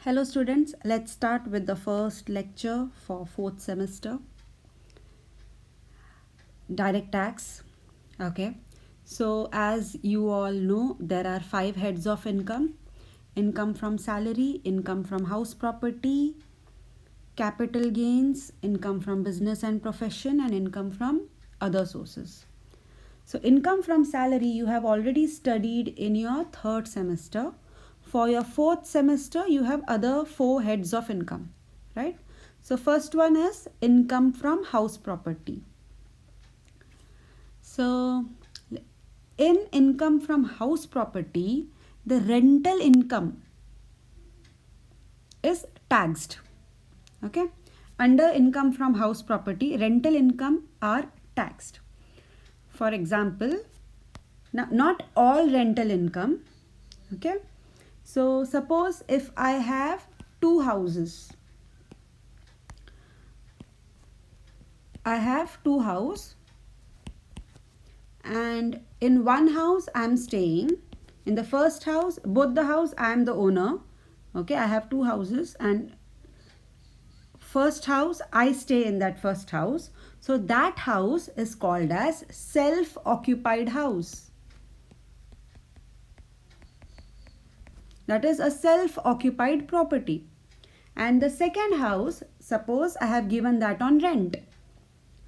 Hello students, let's start with the first lecture for fourth semester, direct tax. Okay, so as you all know, there are 5 heads of income: income from salary, income from house property, capital gains, income from business and profession, and income from other sources. So income from salary you have already studied in your third semester. For your fourth semester you have other 4 heads of income, right? So first one is income from house property. So in income from house property, the rental income is taxed. Okay, under income from house property, rental income are taxed. For example, now not all rental income. Okay, so suppose if I have 2 houses, I have 2 houses, and in one house I am staying. In the first house, both the house I am the owner. Okay, I have 2 houses, and first house I stay in that first house. So that house is called as self-occupied house. That is a self-occupied property. And the second house, suppose I have given that on rent.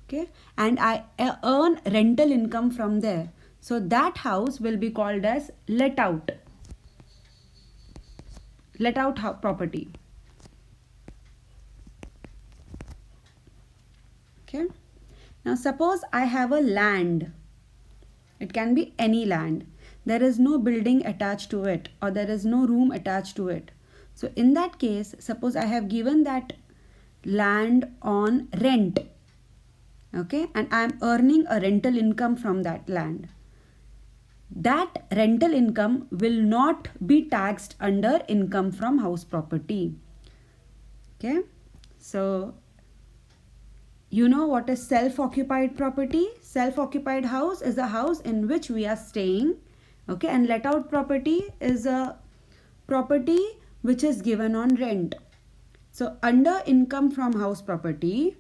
Okay, and I earn rental income from there. So that house will be called as let out property. Okay, now suppose I have a land. It can be any land. There is no building attached to it, or there is no room attached to it. So in that case, suppose I have given that land on rent. Okay, and I am earning a rental income from that land. That rental income will not be taxed under income from house property. Okay, so you know what is self-occupied property? Self-occupied house is a house in which we are staying. Okay, and let out property is a property which is given on rent. So under income from house property,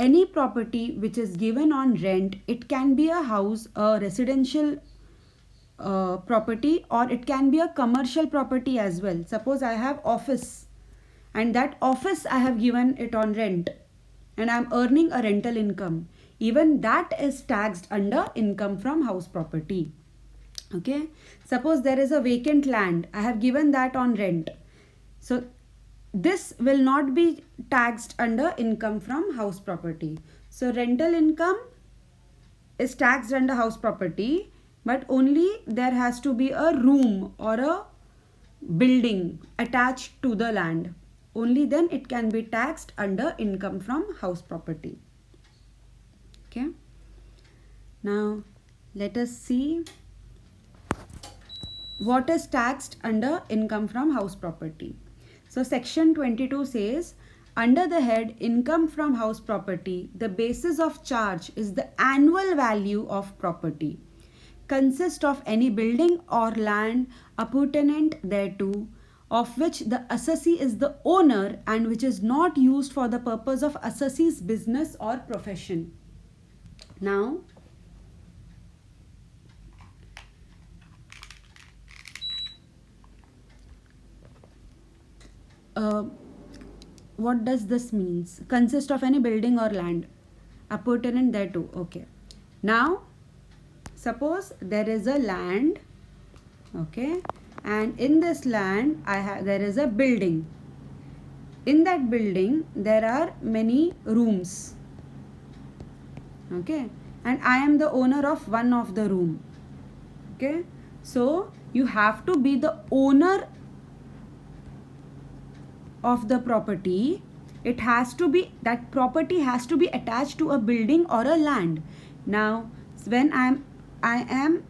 any property which is given on rent, it can be a house, a residential property, or it can be a commercial property as well. Suppose I have office, and that office I have given it on rent, and I am earning a rental income. Even that is taxed under income from house property. Okay, suppose there is a vacant land, I have given that on rent. So this will not be taxed under income from house property. So rental income is taxed under house property, but only there has to be a room or a building attached to the land. Only then it can be taxed under income from house property. Okay, now let us see what is taxed under income from house property. So section 22 says, under the head income from house property, the basis of charge is the annual value of property, consist of any building or land appurtenant thereto, of which the assessee is the owner and which is not used for the purpose of assessee's business or profession. Now, what does this means? Consist of any building or land appurtenant thereto. Okay, now suppose there is a land. Okay, and in this land there is a building. In that building there are many rooms. Okay, and I am the owner of one of the room. Okay, so you have to be the owner of the property. It has to be, that property has to be attached to a building or a land. Now when I am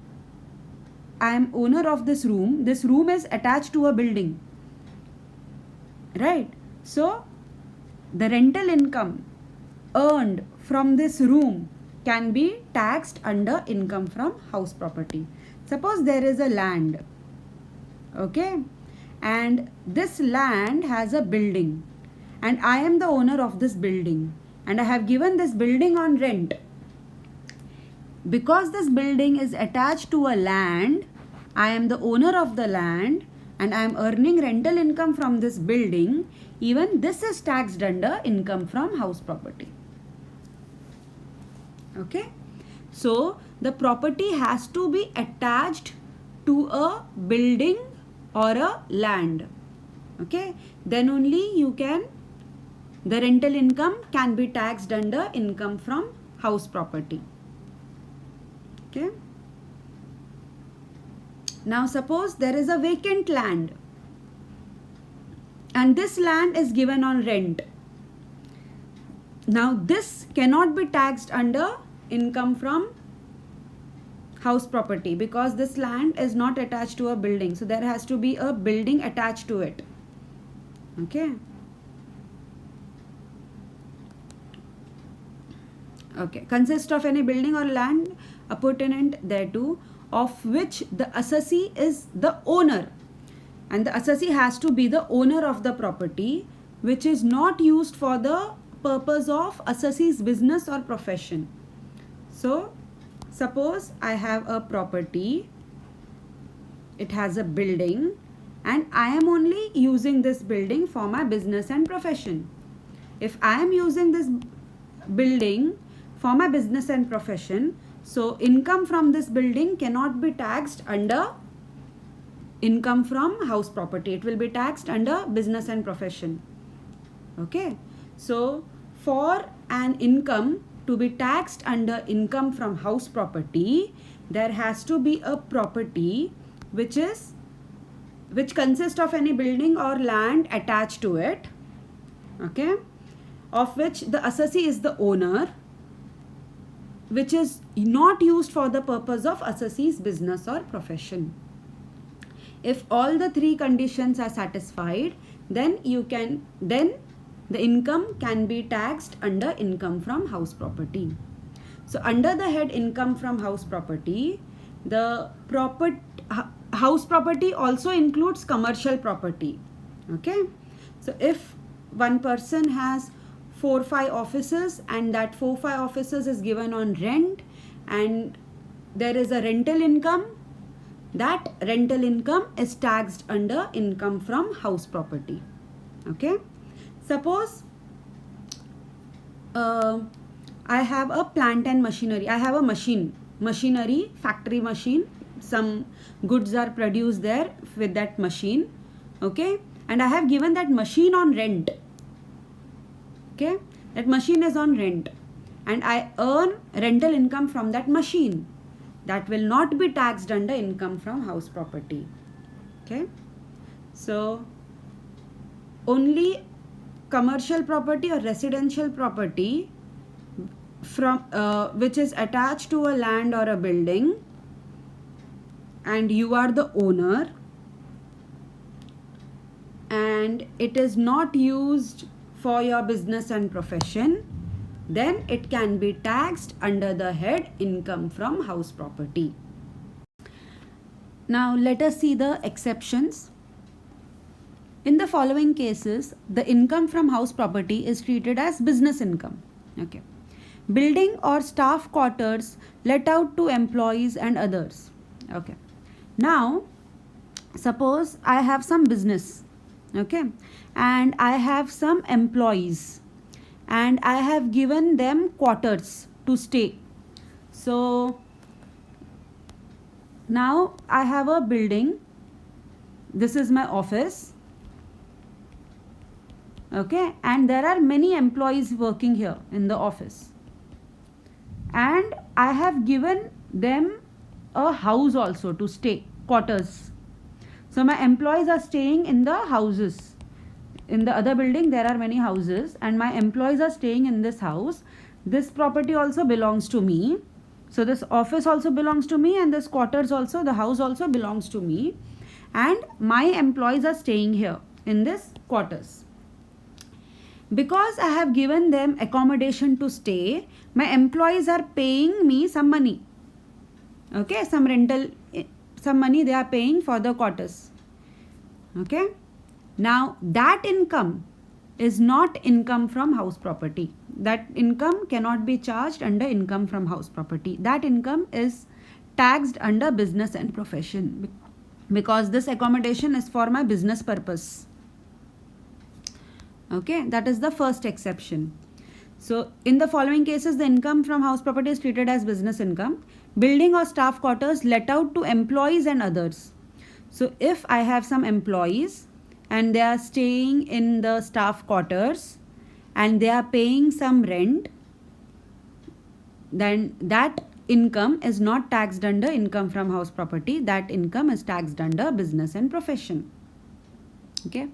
owner of this room is attached to a building, right? So the rental income earned from this room can be taxed under income from house property. Suppose there is a land, okay, and this land has a building, and I am the owner of this building, and I have given this building on rent. Because this building is attached to a land, I am the owner of the land and I am earning rental income from this building. Even this is taxed under income from house property. Okay. So the property has to be attached to a building or a land. Okay. Then only the rental income can be taxed under income from house property. Okay. Now suppose there is a vacant land and this land is given on rent. Now this cannot be taxed under income from house property because this land is not attached to a building. So there has to be a building attached to it. Okay. Okay. Consists of any building or land appurtenant thereto, of which the assessee is the owner, and the assessee has to be the owner of the property, which is not used for the purpose of assessee's business or profession. So suppose I have a property, it has a building, and I am only using this building for my business and profession. If I am using this building for my business and profession, so income from this building cannot be taxed under income from house property. It will be taxed under business and profession. Okay. So for an income to be taxed under income from house property, there has to be a property which consists of any building or land attached to it. Okay. Of which the assessee is the owner, which is not used for the purpose of assessee's business or profession. If all the three conditions are satisfied, then the income can be taxed under income from house property. So under the head income from house property, the house property also includes commercial property. Okay. So if one person has 4-5 offices and that 4-5 offices is given on rent and there is a rental income, that rental income is taxed under income from house property. Okay. Suppose I have a plant and machinery. I have a machinery, factory machine. Some goods are produced there with that machine. Okay. And I have given that machine on rent. Okay, that machine is on rent and I earn rental income from that machine. That will not be taxed under income from house property. Okay, so only commercial property or residential property from which is attached to a land or a building and you are the owner and it is not used for your business and profession, then it can be taxed under the head income from house property. Now let us see the exceptions. In the following cases, the income from house property is treated as business income. Okay. Building or staff quarters let out to employees and others. Okay. Now suppose I have some business. Okay, and I have some employees and I have given them quarters to stay. So now I have a building. This is my office. Okay, and there are many employees working here in the office and I have given them a house also to stay, quarters. So my employees are staying in the houses. In the other building there are many houses and my employees are staying in this house. This property also belongs to me. So this office also belongs to me and this quarters also, the house also belongs to me. And my employees are staying here in this quarters. Because I have given them accommodation to stay, my employees are paying me some money. Okay, some rental, some money they are paying for the quarters. Okay. Now that income is not income from house property. That income cannot be charged under income from house property. That income is taxed under business and profession because this accommodation is for my business purpose. Okay, that is the first exception. So in the following cases, the income from house property is treated as business income. Building or staff quarters let out to employees and others. So if I have some employees and they are staying in the staff quarters and they are paying some rent, then that income is not taxed under income from house property. That income is taxed under business and profession. Okay.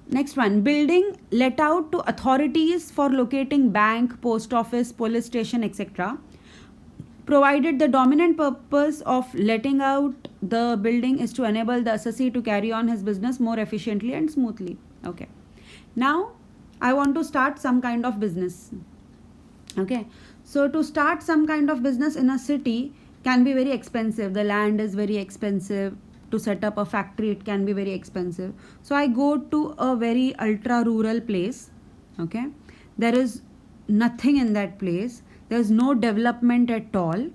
Next one, building let out to authorities for locating bank, post office, police station, etc. Provided the dominant purpose of letting out the building is to enable the assessee to carry on his business more efficiently and smoothly. Okay. Now, I want to start some kind of business. Okay. So, to start some kind of business in a city can be very expensive. The land is very expensive. To set up a factory, it can be very expensive. So, I go to a very ultra rural place. Okay. There is nothing in that place. There is no development at all.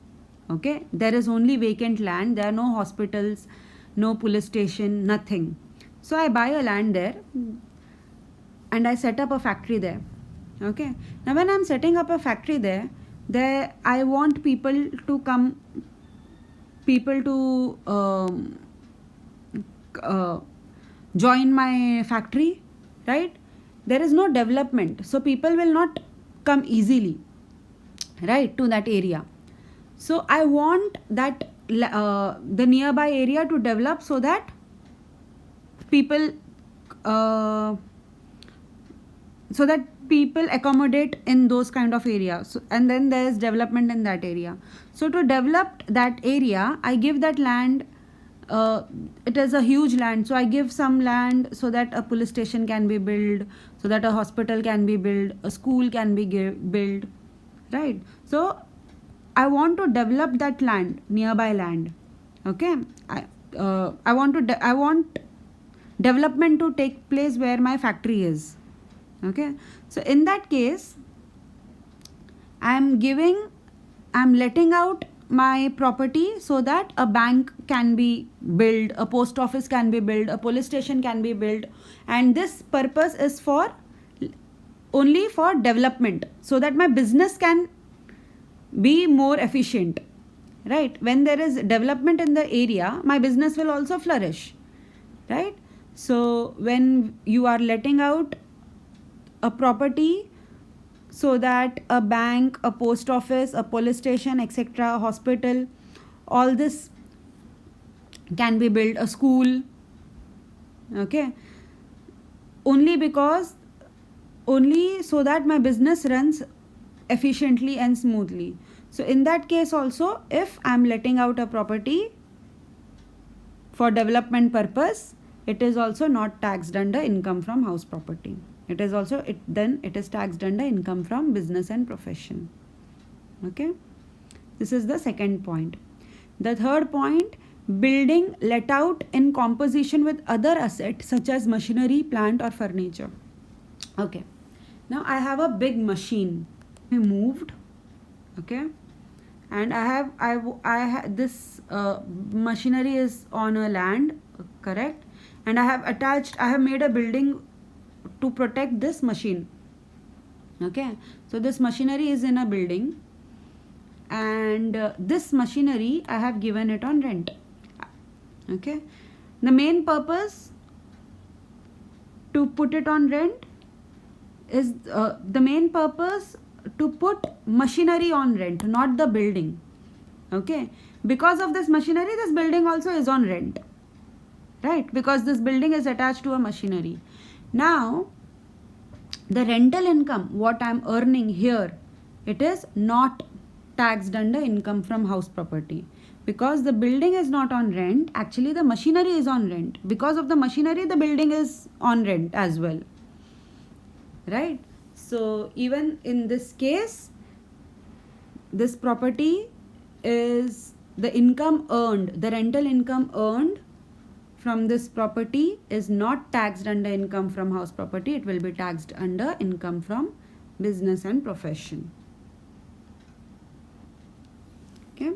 Okay. There is only vacant land. There are no hospitals, no police station, nothing. So, I buy a land there and I set up a factory there. Okay. Now, when I'm setting up a factory there I want people to come, people to join my factory, right? There is no development, so people will not come easily, right, to that area. So I want that the nearby area to develop so that people accommodate in those kind of areas. So, and then there is development in that area. So to develop that area, I give that land. It is a huge land, so I give some land so that a police station can be built, so that a hospital can be built, a school can be built, right? So I want to develop that land, nearby land. Okay, I want development to take place where my factory is. Okay, so in that case, I'm letting out my property so that a bank can be built, a post office can be built, a police station can be built, and this purpose is for only for development, so that my business can be more efficient, right? When there is development in the area, my business will also flourish, right? So when you are letting out a property so that a bank, a post office, a police station, etc., hospital, all this can be built, a school, okay, only so that my business runs efficiently and smoothly. So in that case also, if I am letting out a property for development purpose, it is also not taxed under income from house property. It is also it is taxed under income from business and profession. Okay, this is the second point. The third point, building let out in composition with other assets such as machinery, plant or furniture. Okay, now I have a big machine moved, okay, and I have this machinery is on a land, correct, and I have made a building to protect this machine. Okay, so this machinery is in a building, and this machinery I have given it on rent. Okay, the main purpose to put it on rent is the main purpose to put machinery on rent, not the building. Okay, because of this machinery, this building also is on rent, right? Because this building is attached to a machinery. Now, the rental income, what I am earning here, it is not taxed under income from house property. Because the building is not on rent, actually the machinery is on rent. Because of the machinery, the building is on rent as well. Right? So, even in this case, this property is the income earned, the rental income earned from this property is not taxed under income from house property. It will be taxed under income from business and profession. Okay.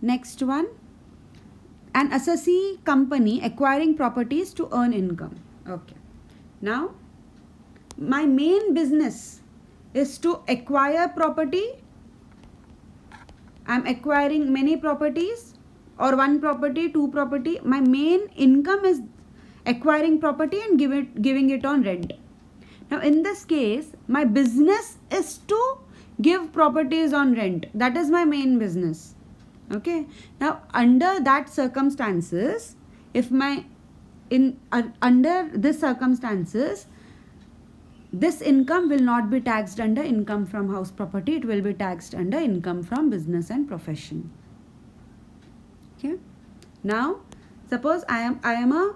Next one, an assessee company acquiring properties to earn income. Okay. Now, my main business is to acquire property. I'm acquiring many properties, or one property, two property. My main income is acquiring property and giving it on rent. Now in this case, my business is to give properties on rent. That is my main business. Okay. Now under that circumstances, if my under this circumstances, this income will not be taxed under income from house property. It will be taxed under income from business and profession. Okay. Now suppose I am a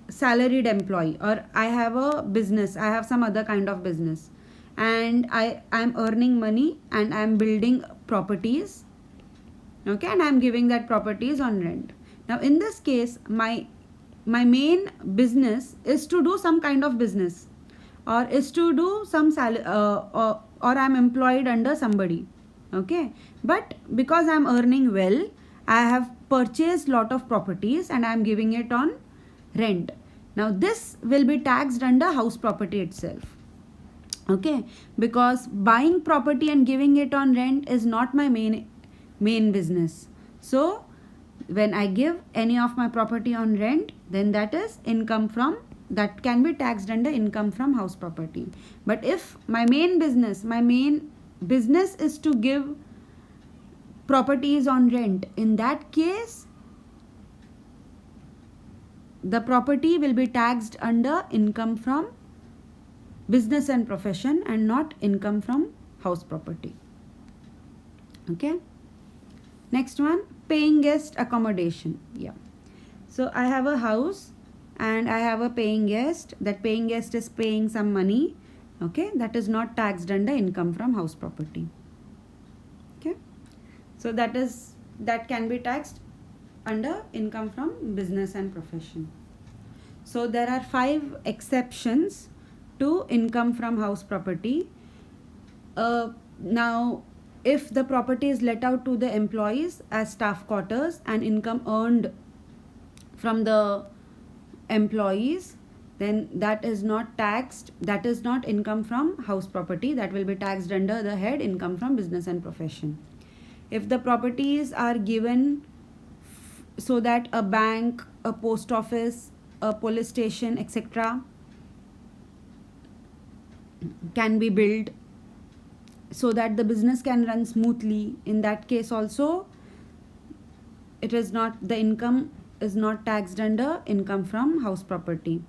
salaried employee, or I have a business, I have some other kind of business, and I am earning money and I am building properties. Okay. And I am giving that properties on rent. Now in this case, my main business is to do some kind of business, or is to do some or I am employed under somebody. Okay. But because I am earning well, I have purchased lot of properties and I am giving it on rent. Now this will be taxed under house property itself. Okay. Because buying property and giving it on rent is not my main business. So when I give any of my property on rent, then that is income from, that can be taxed under income from house property. But if my main business is to give properties on rent, in that case the property will be taxed under income from business and profession and not income from house property. Okay. Next one, paying guest accommodation. Yeah. So I have a house and I have a paying guest. That paying guest is paying some money. Okay. That is not taxed under income from house property. Okay. So that can be taxed under income from business and profession. So there are 5 exceptions to income from house property. Now if the property is let out to the employees as staff quarters and income earned from the employees, then that is not taxed. That is not income from house property. That will be taxed under the head income from business and profession. If the properties are given so that a bank, a post office, a police station, etc. can be built so that the business can run smoothly, in that case also it is not, the income is not taxed under income from house property.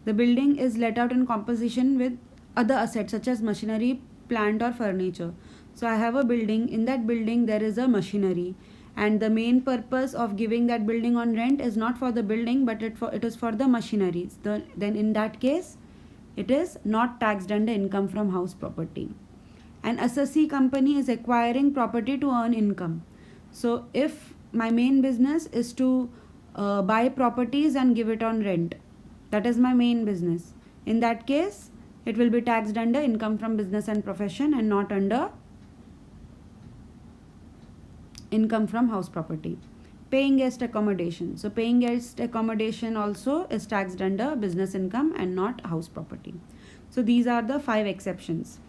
The building is let out in composition with other assets such as machinery, plant or furniture. So I have a building, in that building there is a machinery, and the main purpose of giving that building on rent is not for the building but it is for the machineries. Then in that case it is not taxed under income from house property. An assessee company is acquiring property to earn income. So if my main business is to buy properties and give it on rent, that is my main business, in that case it will be taxed under income from business and profession and not under income from house property. Paying guest accommodation. So paying guest accommodation also is taxed under business income and not house property. So these are the 5 exceptions.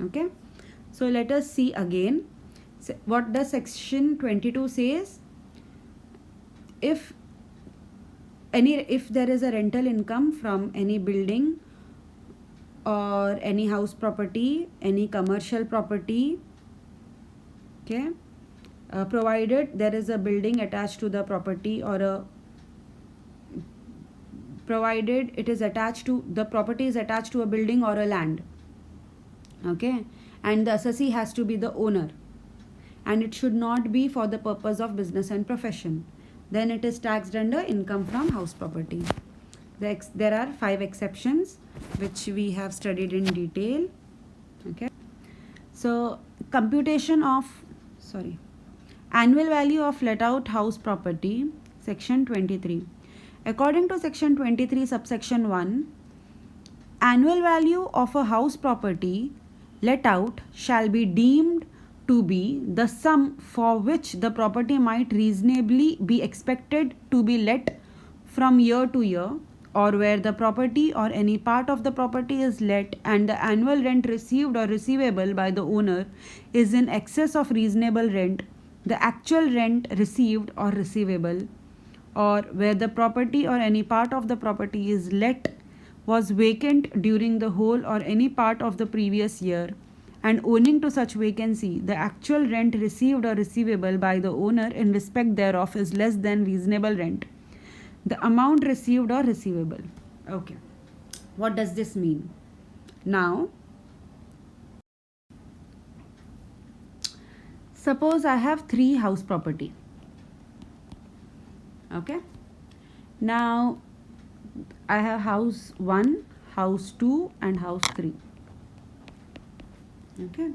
Okay. So let us see again. What does section 22 says? If there is a rental income from any building or any house property, any commercial property, okay, provided there is a building attached to the property, or provided it is attached to, the property is attached to a building or a land, okay, and the assessee has to be the owner, and it should not be for the purpose of business and profession, then it is taxed under income from house property. There are 5 exceptions which we have studied in detail. Okay. So computation of, annual value of let out house property, section 23. According to section 23 subsection 1, annual value of a house property let out shall be deemed to be the sum for which the property might reasonably be expected to be let from year to year, or where the property or any part of the property is let and the annual rent received or receivable by the owner is in excess of reasonable rent, the actual rent received or receivable, or where the property or any part of the property is let, was vacant during the whole or any part of the previous year, and owing to such vacancy, the actual rent received or receivable by the owner in respect thereof is less than reasonable rent, the amount received or receivable. Okay. What does this mean? Now, suppose I have 3 house property. Okay. Now, I have house 1, house 2 and house 3. Okay.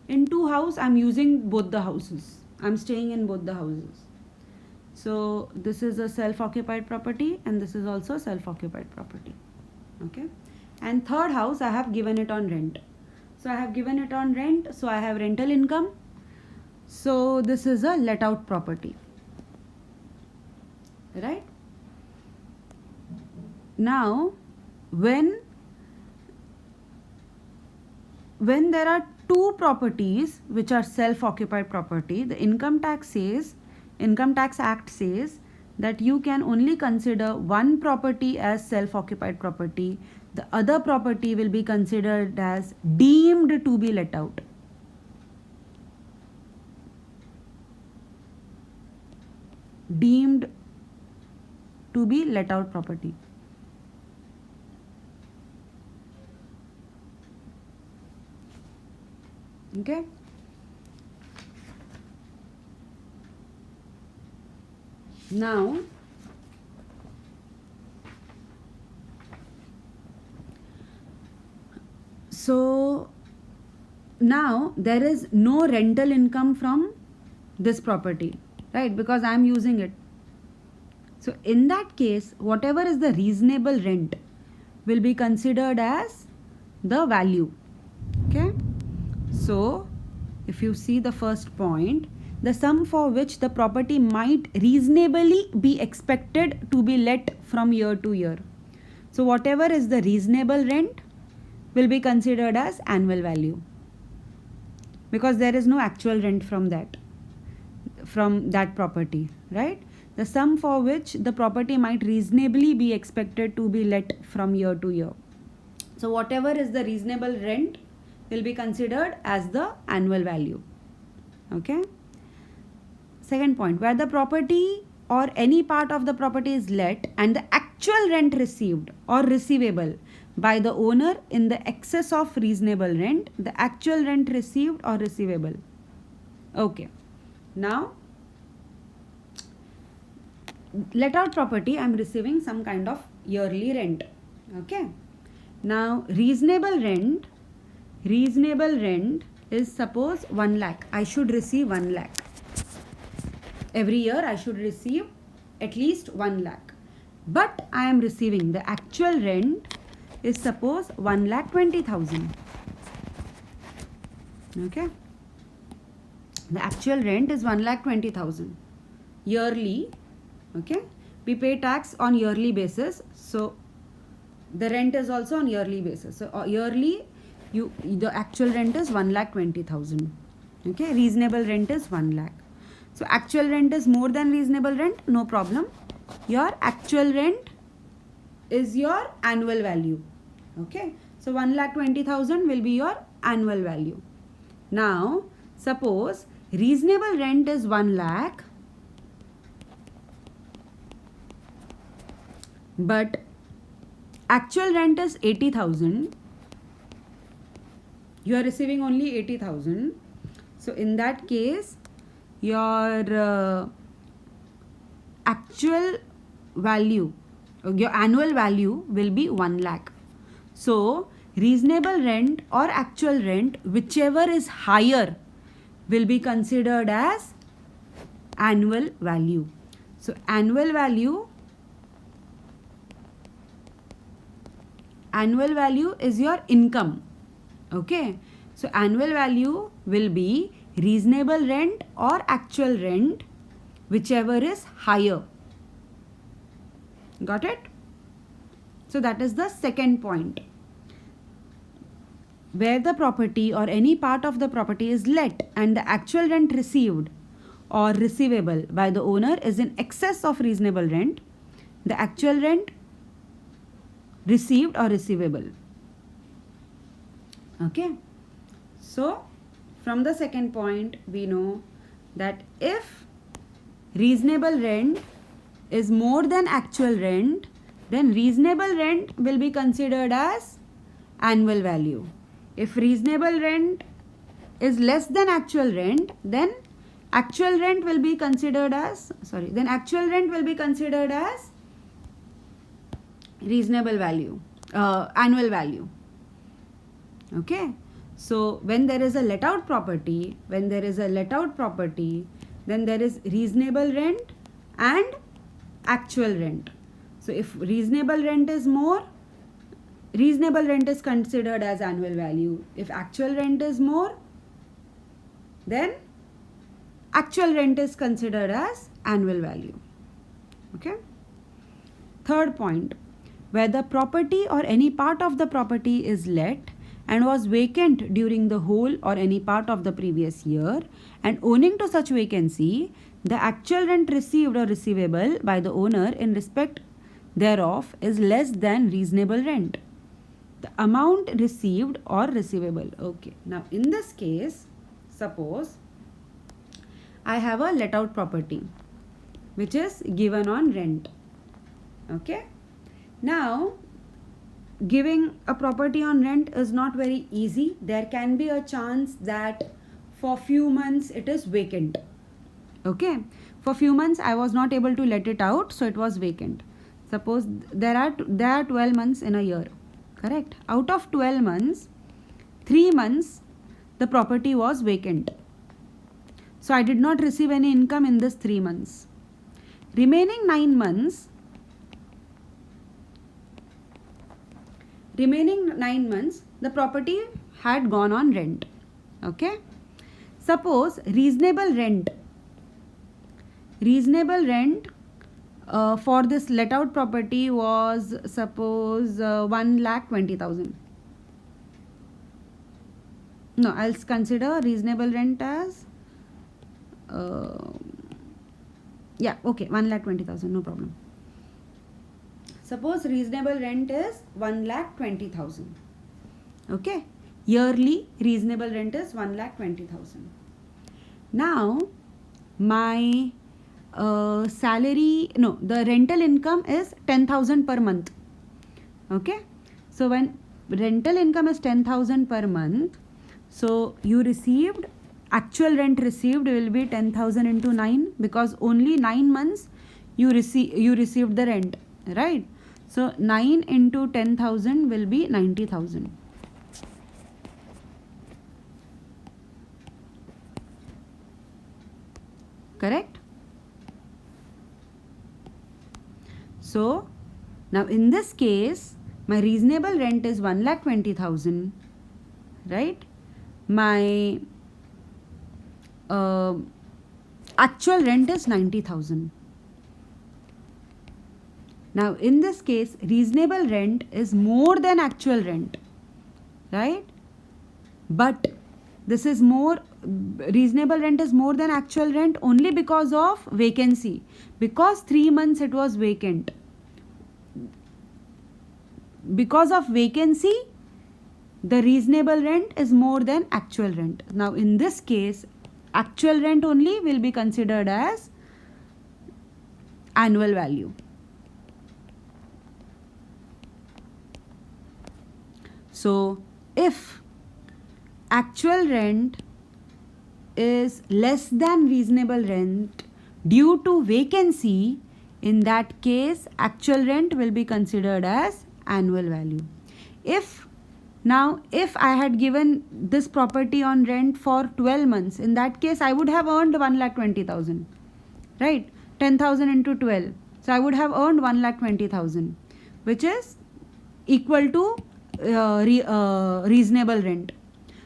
In 2 house, I am using both the houses. I am staying in both the houses. So this is a self-occupied property and this is also self-occupied property. Okay. And third house, I have given it on rent. So I have given it on rent. So I have rental income. So this is a let out property. Right. Now, when there are 2 properties which are self-occupied property, the Income Tax Act says that you can only consider one property as self-occupied property. The other property will be considered as deemed to be let out. Deemed to be let out property. Okay. Now, there is no rental income from this property, right? Because I am using it. So in that case, whatever is the reasonable rent will be considered as the value. Okay. So if you see the first point, the sum for which the property might reasonably be expected to be let from year to year. So whatever is the reasonable rent will be considered as annual value, because there is no actual rent from that property, right? The sum for which the property might reasonably be expected to be let from year to year. So whatever is the reasonable rent will be considered as the annual value. Okay. Second point, where the property or any part of the property is let and the actual rent received or receivable by the owner in the excess of reasonable rent, the actual rent received or receivable. Okay. Now, let out property, I am receiving some kind of yearly rent. Okay. Now, reasonable rent is suppose 1 lakh. I should receive 1 lakh. Every year I should receive at least 1 lakh. But I am receiving the actual rent is suppose 1,20,000. Okay. The actual rent is 1,20,000 yearly. Okay. We pay tax on yearly basis. So the rent is also on yearly basis. So yearly the actual rent is 1,20,000. Okay. Reasonable rent is 1 lakh. So actual rent is more than reasonable rent, no problem. Your actual rent is your annual value. Okay. So 1,20,000 will be your annual value. Now, suppose reasonable rent is 1 lakh, but actual rent is 80,000. You are receiving only 80,000. So in that case, your actual value, your annual value will be 1 lakh. So reasonable rent or actual rent, whichever is higher, will be considered as annual value. So annual value annual value is your income. Okay, so annual value will be reasonable rent or actual rent, whichever is higher. Got it? So that is the second point. Where the property or any part of the property is let and the actual rent received or receivable by the owner is in excess of reasonable rent, the actual rent received or receivable. Okay, so from the second point we know that if reasonable rent is more than actual rent, then reasonable rent will be considered as annual value. If reasonable rent is less than actual rent, then actual rent will be considered as reasonable value, annual value. Okay, so when there is a let out property, then there is reasonable rent and actual rent. So if reasonable rent is more, reasonable rent is considered as annual value. If actual rent is more, then actual rent is considered as annual value. Okay. Third point, where the property or any part of the property is let and was vacant during the whole or any part of the previous year, and owing to such vacancy, the actual rent received or receivable by the owner in respect thereof is less than reasonable rent. The amount received or receivable. Okay, now in this case, suppose I have a let out property which is given on rent. Okay, now giving a property on rent is not very easy. There can be a chance that for few months it is vacant. Okay, for few months I was not able to let it out, so it was vacant. Suppose there are 12 months in a year, correct? Out of 12 months, 3 months the property was vacant. So I did not receive any income in this 3 months. Remaining 9 months, the property had gone on rent. Okay. Suppose reasonable rent for this let out property was, suppose 1,20,000. No, I'll consider reasonable rent as 1,20,000, no problem. Suppose reasonable rent is 1,20,000. Okay, yearly reasonable rent is 1,20,000. Now my the rental income is 10,000 per month. Okay, so when rental income is 10,000 per month, so you received, actual rent received will be 10,000 into 9, because only 9 months you received the rent, right? So 9 into 10,000 will be 90,000. Correct? So now in this case, my reasonable rent is 1,20,000, right? My actual rent is 90,000. Now in this case, reasonable rent is more than actual rent, right? But this is more, reasonable rent is more than actual rent only because of vacancy, because 3 months it was vacant. Because of vacancy, the reasonable rent is more than actual rent. Now in this case, actual rent only will be considered as annual value. So if actual rent is less than reasonable rent due to vacancy, in that case actual rent will be considered as annual value. If I had given this property on rent for 12 months, in that case I would have earned 1,20,000, right? 10,000 into 12, so I would have earned 1,20,000, which is equal to reasonable rent.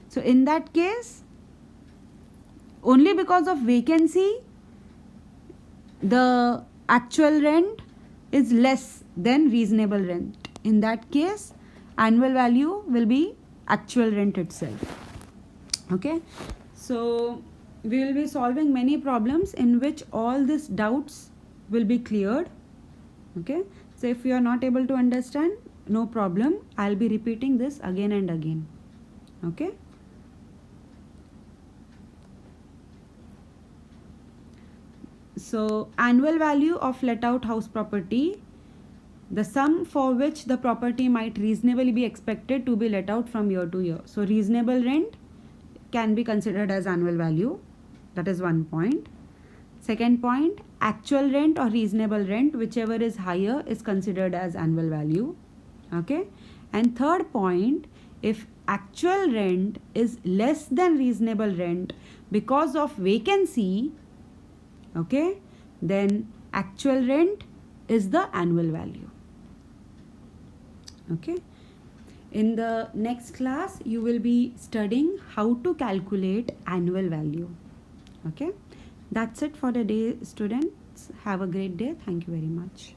So in that case, only because of vacancy, the actual rent is less than reasonable rent. In that case, annual value will be actual rent itself. Okay, so we will be solving many problems in which all these doubts will be cleared. Okay, so if you are not able to understand, no problem, I'll be repeating this again and again. Okay, so annual value of let out house property, the sum for which the property might reasonably be expected to be let out from year to year. So reasonable rent can be considered as annual value. That is one point. Second point, actual rent or reasonable rent, whichever is higher, is considered as annual value. Okay. And third point, if actual rent is less than reasonable rent because of vacancy, okay, then actual rent is the annual value. Okay. In the next class, you will be studying how to calculate annual value. Okay. That's it for the day, students. Have a great day. Thank you very much.